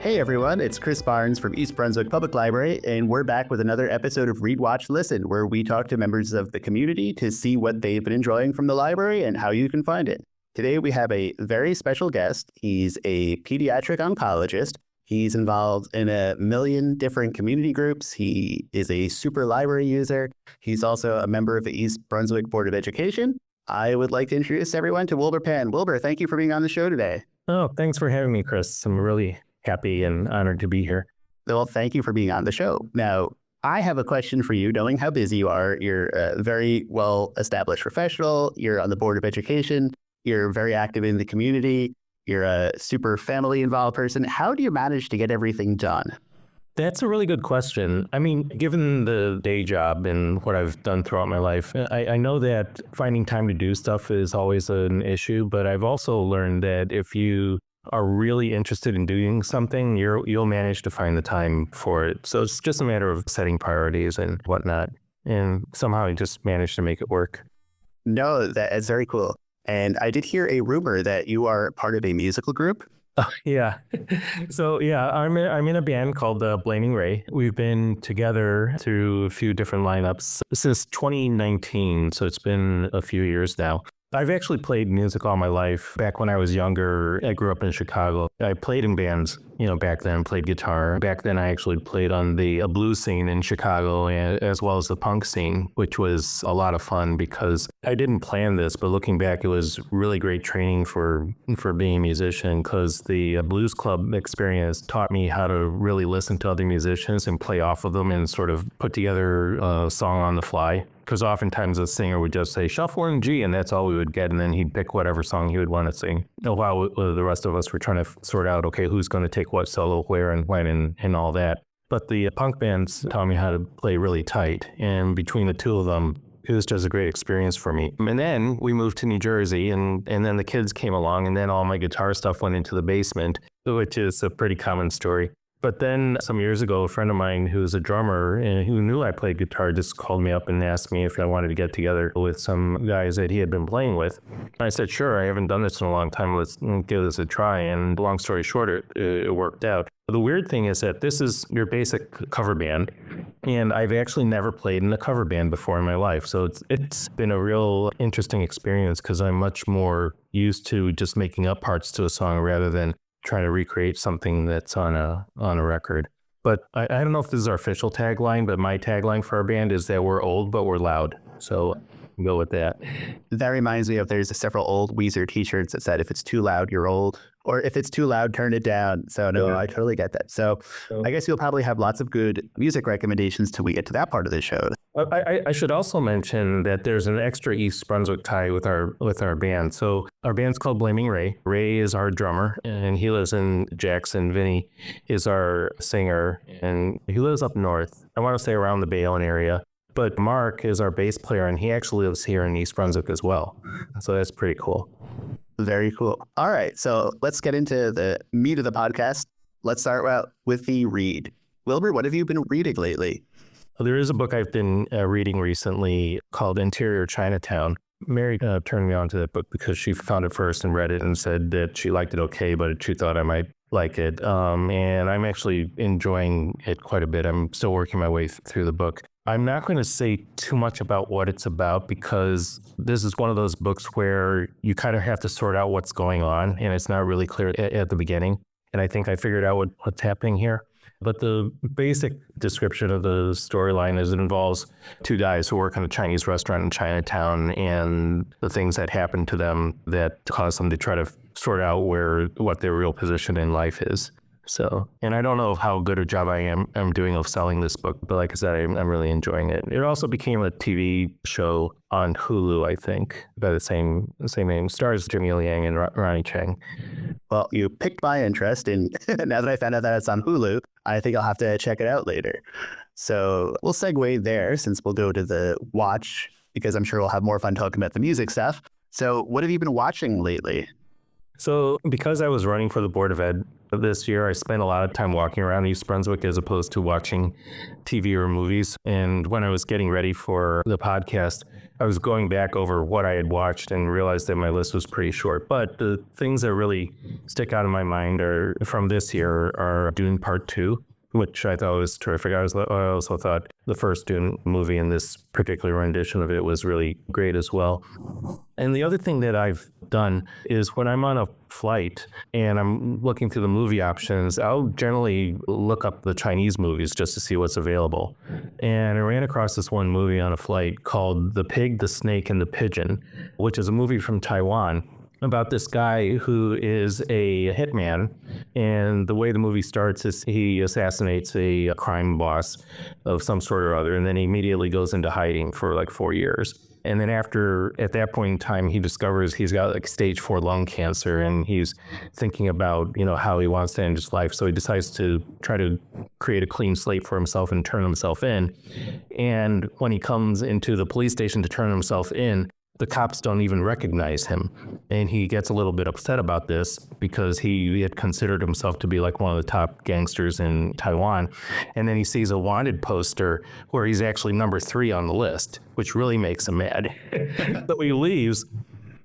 Hey everyone, it's Chris Barnes from East Brunswick Public Library, and we're back with another episode of Read, Watch, Listen, where we talk to members of the community to see what they've been enjoying from the library and how you can find it. Today we have a very special guest. He's a pediatric oncologist. He's involved in a million different community groups. He is a super library user. He's also a member of the East Brunswick Board of Education. I would like to introduce everyone to Wilbur Pan. Wilbur, thank you for being on the show today. Oh, thanks for having me, Chris. I'm really happy and honored to be here. Well, thank you for being on the show. Now, I have a question for you, knowing how busy you are. You're a very well-established professional. You're on the Board of Education. You're very active in the community. You're a super family-involved person. How do you manage to get everything done? That's a really good question. I mean, given the day job and what I've done throughout my life, I know that finding time to do stuff is always an issue, but I've also learned that if you are really interested in doing something, you'll manage to find the time for it. So it's just a matter of setting priorities and whatnot. And somehow I just managed to make it work. No, that's very cool. And I did hear a rumor that you are part of a musical group. Oh, yeah. So, yeah, I'm in a band called Blaming Ray. We've been together through a few different lineups since 2019. So it's been a few years now. I've actually played music all my life. Back when I was younger, I grew up in Chicago. I played in bands, back then, played guitar. Back then, I actually played on the blues scene in Chicago as well as the punk scene, which was a lot of fun because I didn't plan this, but looking back, it was really great training for being a musician because the blues club experience taught me how to really listen to other musicians and play off of them and sort of put together a song on the fly. Because oftentimes the singer would just say, shuffle in G, and that's all we would get. And then he'd pick whatever song he would want to sing. While the rest of us were trying to sort out, okay, who's going to take what solo, where, and when, and all that. But the punk bands taught me how to play really tight. And between the two of them, it was just a great experience for me. And then we moved to New Jersey, and then the kids came along, and then all my guitar stuff went into the basement, which is a pretty common story. But then some years ago, a friend of mine who's a drummer and who knew I played guitar just called me up and asked me if I wanted to get together with some guys that he had been playing with. I said, sure, I haven't done this in a long time. Let's give this a try. And long story short, it worked out. The weird thing is that this is your basic cover band. And I've actually never played in a cover band before in my life. So it's been a real interesting experience because I'm much more used to just making up parts to a song rather than trying to recreate something that's on a record. But I don't know if this is our official tagline, but my tagline for our band is that we're old, but we're loud. So go with that. That reminds me of there's several old Weezer t-shirts that said, if it's too loud, you're old. Or if it's too loud, turn it down. So no, I totally get that. So I guess you'll probably have lots of good music recommendations till we get to that part of the show. I should also mention that there's an extra East Brunswick tie with our band. So our band's called Blaming Ray. Ray is our drummer, and he lives in Jackson. Vinny is our singer, and he lives up north. I want to say around the Bayonne area. But Mark is our bass player, and he actually lives here in East Brunswick as well. So that's pretty cool. Very cool. All right, so let's get into the meat of the podcast. Let's start out with the read. Wilbur, what have you been reading lately? There is a book I've been reading recently called Interior Chinatown. Mary turned me on to that book because she found it first and read it and said that she liked it okay, but she thought I might like it. And I'm actually enjoying it quite a bit. I'm still working my way through the book. I'm not going to say too much about what it's about because this is one of those books where you kind of have to sort out what's going on and it's not really clear at the beginning. And I think I figured out what's happening here. But the basic description of the storyline is it involves two guys who work in a Chinese restaurant in Chinatown and the things that happen to them that cause them to try to sort out what their real position in life is. So, and I don't know how good a job I'm doing of selling this book, but like I said, I'm really enjoying it. It also became a TV show on Hulu, I think, by the same name. Stars Jimmy Liang and Ronnie Chang. Well, you piqued my interest, and now that I found out that it's on Hulu, I think I'll have to check it out later. So we'll segue there since we'll go to the watch, because I'm sure we'll have more fun talking about the music stuff. So what have you been watching lately? So because I was running for the Board of Ed this year, I spent a lot of time walking around East Brunswick as opposed to watching TV or movies. And when I was getting ready for the podcast, I was going back over what I had watched and realized that my list was pretty short. But the things that really stick out in my mind are from this year are Dune Part 2, which I thought was terrific. I also thought the first Dune movie in this particular rendition of it was really great as well. And the other thing that I've done is when I'm on a flight and I'm looking through the movie options, I'll generally look up the Chinese movies just to see what's available. And I ran across this one movie on a flight called The Pig, the Snake, and the Pigeon, which is a movie from Taiwan about this guy who is a hitman. And the way the movie starts is he assassinates a crime boss of some sort or other, and then he immediately goes into hiding for like 4 years. And then at that point in time, he discovers he's got like stage 4 lung cancer, and he's thinking about, how he wants to end his life. So he decides to try to create a clean slate for himself and turn himself in. And when he comes into the police station to turn himself in, the cops don't even recognize him. And he gets a little bit upset about this because he had considered himself to be like one of the top gangsters in Taiwan. And then he sees a wanted poster where he's actually number 3 on the list, which really makes him mad. So he leaves.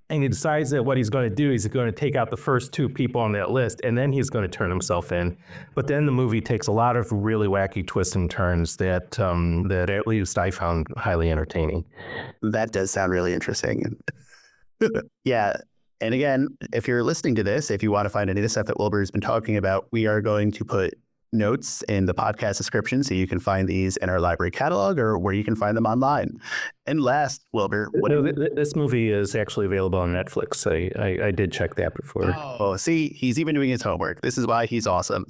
And he decides that what he's going to do is he's going to take out the first 2 people on that list, and then he's going to turn himself in. But then the movie takes a lot of really wacky twists and turns that at least I found highly entertaining. That does sound really interesting. Yeah. And again, if you're listening to this, if you want to find any of the stuff that Wilbur's been talking about, we are going to put notes in the podcast description so you can find these in our library catalog or where you can find them online. And last, Wilbur, this movie is actually available on Netflix. I did check that before. Oh, see, he's even doing his homework. This is why he's awesome.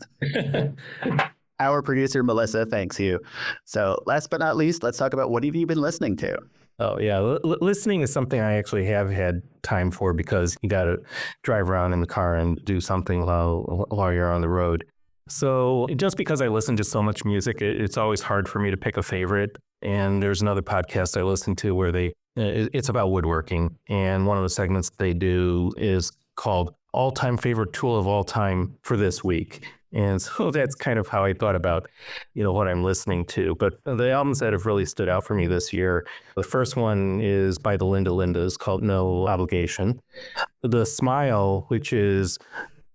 Our producer, Melissa, thanks you. So last but not least, let's talk about what have you been listening to? Oh, yeah. Listening is something I actually have had time for because you got to drive around in the car and do something while you're on the road. So just because I listen to so much music, it's always hard for me to pick a favorite. And there's another podcast I listen to where it's about woodworking. And one of the segments they do is called All-Time Favorite Tool of All Time for This Week. And so that's kind of how I thought about, what I'm listening to. But the albums that have really stood out for me this year, the first one is by the Linda Lindas called No Obligation. The Smile, which is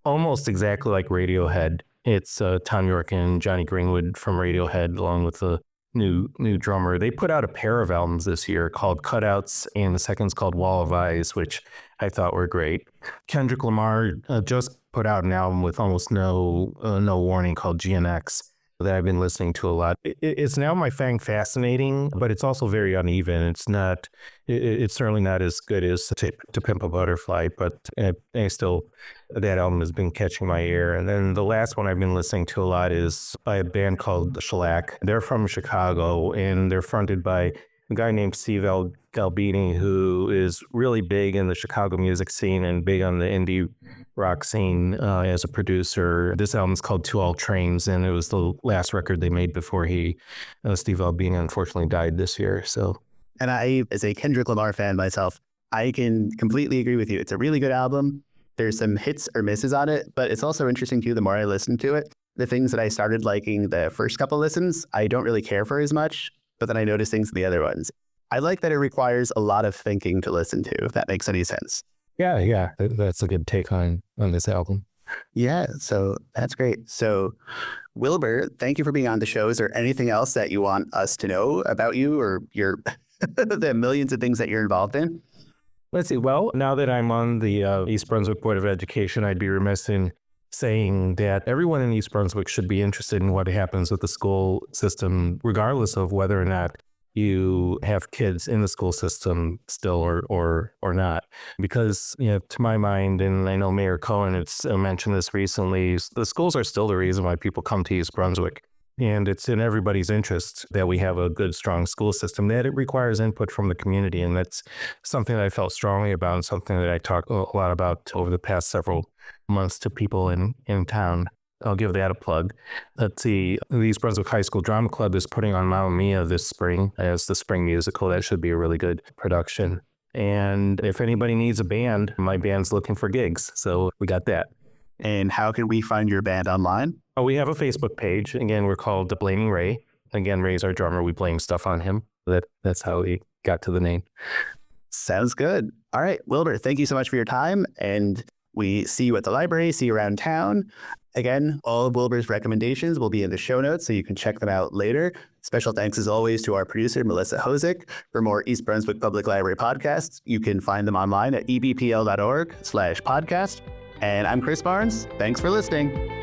almost exactly like Radiohead. It's Tom York and Johnny Greenwood from Radiohead, along with the new drummer. They put out a pair of albums this year called Cutouts, and the second's called Wall of Eyes, which I thought were great. Kendrick Lamar just put out an album with almost no warning called GNX that I've been listening to a lot. It's now my fascinating, but it's also very uneven. It's certainly not as good as To Pimp a Butterfly, but that album has been catching my ear. And then the last one I've been listening to a lot is by a band called Shellac. They're from Chicago, and they're fronted by a guy named Steve Albini, who is really big in the Chicago music scene and big on the indie rock scene as a producer. This album's called To All Trains, and it was the last record they made before Steve Albini unfortunately died this year. So, and I, as a Kendrick Lamar fan myself, I can completely agree with you. It's a really good album. There's some hits or misses on it, but it's also interesting too, the more I listen to it, the things that I started liking the first couple listens, I don't really care for as much, but then I notice things in the other ones. I like that it requires a lot of thinking to listen to, if that makes any sense. Yeah, that's a good take on this album. Yeah, so that's great. So, Wilbur, thank you for being on the show. Is there anything else that you want us to know about you or your the millions of things that you're involved in? Let's see. Well, now that I'm on the East Brunswick Board of Education, I'd be remiss in saying that everyone in East Brunswick should be interested in what happens with the school system, regardless of whether or not you have kids in the school system still or not. Because, to my mind, and I know Mayor Cohen has mentioned this recently, the schools are still the reason why people come to East Brunswick. And it's in everybody's interest that we have a good, strong school system, that it requires input from the community. And that's something that I felt strongly about and something that I talked a lot about over the past several months to people in town. I'll give that a plug. Let's see, the East Brunswick High School Drama Club is putting on Mamma Mia this spring as the spring musical. That should be a really good production. And if anybody needs a band, my band's looking for gigs. So we got that. And how can we find your band online? Oh, we have a Facebook page. Again, we're called The Blaming Ray. Again, Ray's our drummer. We blame stuff on him. That's how we got to the name. Sounds good. All right, Wilbur, thank you so much for your time. And we see you at the library, see you around town. Again, all of Wilbur's recommendations will be in the show notes, so you can check them out later. Special thanks, as always, to our producer, Melissa Hosick. For more East Brunswick Public Library podcasts, you can find them online at ebpl.org/podcast. And I'm Chris Barnes. Thanks for listening.